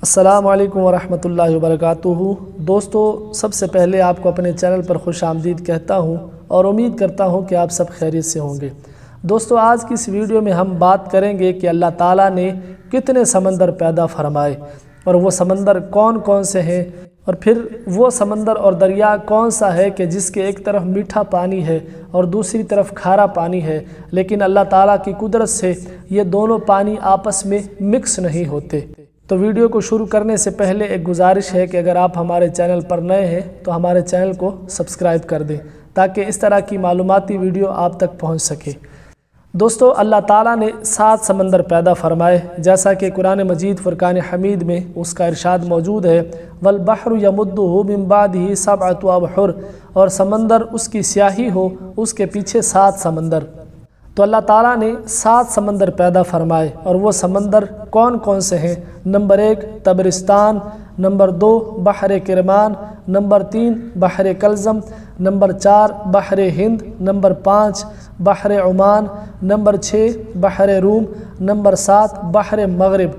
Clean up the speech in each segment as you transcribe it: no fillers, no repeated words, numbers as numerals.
السلام علیکم ورحمۃ اللہ وبرکاتہ۔ دوستو، سب سے پہلے آپ کو اپنے چینل پر خوش آمدید کہتا ہوں اور امید کرتا ہوں کہ آپ سب خیریت سے ہوں گے۔ دوستو، آج کی اس ویڈیو میں ہم بات کریں گے کہ اللہ تعالیٰ نے کتنے سمندر پیدا فرمائے اور وہ سمندر کون کون سے ہیں، اور پھر وہ سمندر اور دریا کون سا ہے کہ جس کے ایک طرف میٹھا پانی ہے اور دوسری طرف کھارا پانی ہے، لیکن اللہ تعالیٰ کی قدرت سے یہ دونوں پانی آپس میں مکس نہیں ہوتے۔ تو ویڈیو کو شروع کرنے سے پہلے ایک گزارش ہے کہ اگر آپ ہمارے چینل پر نئے ہیں تو ہمارے چینل کو سبسکرائب کر دیں تاکہ اس طرح کی معلوماتی ویڈیو آپ تک پہنچ سکے۔ دوستو، اللہ تعالیٰ نے 7 سمندر پیدا فرمائے، جیسا کہ قرآن مجید فرقان حمید میں اس کا ارشاد موجود ہے، وَالْبَحْرُ يَمُدُّهُ مِن بَعْدِهِ 7 أَبْحُرٍ، اور سمندر اس کی سیاہی ہو اس کے پیچھے 7 سمندر۔ تو اللہ تعالیٰ نے 7 سمندر پیدا فرمائے، اور وہ سمندر کون کون سے ہیں؟ نمبر 1 تبرستان، نمبر 2 بحر کرمان، نمبر 3 بحر کلزم، نمبر 4 بحر ہند، نمبر 5 بحر عمان، نمبر 6 بحر روم، نمبر 7 بحر مغرب۔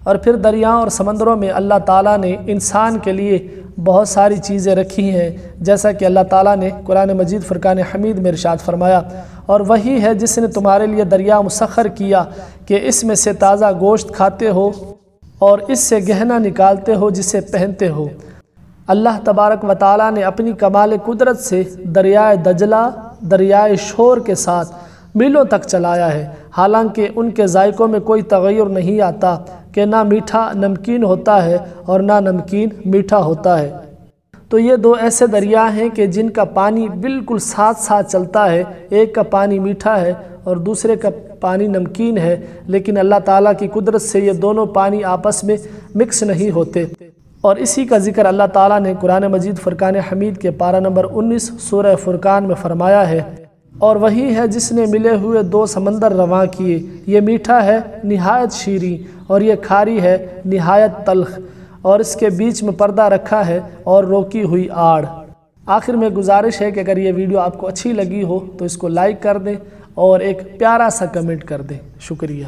اور پھر دریاؤں اور سمندروں میں اللہ تعالیٰ نے انسان کے لیے بہت ساری چیزیں رکھی ہیں، جیسا کہ اللہ تعالیٰ نے قرآن مجید فرقان حمید میں ارشاد فرمایا، اور وہی ہے جس نے تمہارے لیے دریا مسخر کیا کہ اس میں سے تازہ گوشت کھاتے ہو اور اس سے گہنا نکالتے ہو جسے پہنتے ہو۔ اللہ تبارک و تعالیٰ نے اپنی کمال قدرت سے دریائے دجلہ دریائے شور کے ساتھ میلوں تک چلایا ہے، حالانکہ ان کے ذائقوں میں کوئی تغیر نہیں آتا کہ نہ میٹھا نمکین ہوتا ہے اور نہ نمکین میٹھا ہوتا ہے۔ تو یہ 2 ایسے دریا ہیں کہ جن کا پانی بالکل ساتھ ساتھ چلتا ہے، ایک کا پانی میٹھا ہے اور دوسرے کا پانی نمکین ہے، لیکن اللہ تعالیٰ کی قدرت سے یہ دونوں پانی آپس میں مکس نہیں ہوتے۔ اور اسی کا ذکر اللہ تعالیٰ نے قرآن مجید فرقان حمید کے پارہ نمبر 19 سورہ فرقان میں فرمایا ہے، اور وہی ہے جس نے ملے ہوئے 2 سمندر رواں کیے، یہ میٹھا ہے نہایت شیریں اور یہ کھاری ہے نہایت تلخ، اور اس کے بیچ میں پردہ رکھا ہے اور روکی ہوئی آڑ۔ آخر میں گزارش ہے کہ اگر یہ ویڈیو آپ کو اچھی لگی ہو تو اس کو لائک کر دیں اور ایک پیارا سا کمنٹ کر دیں۔ شکریہ۔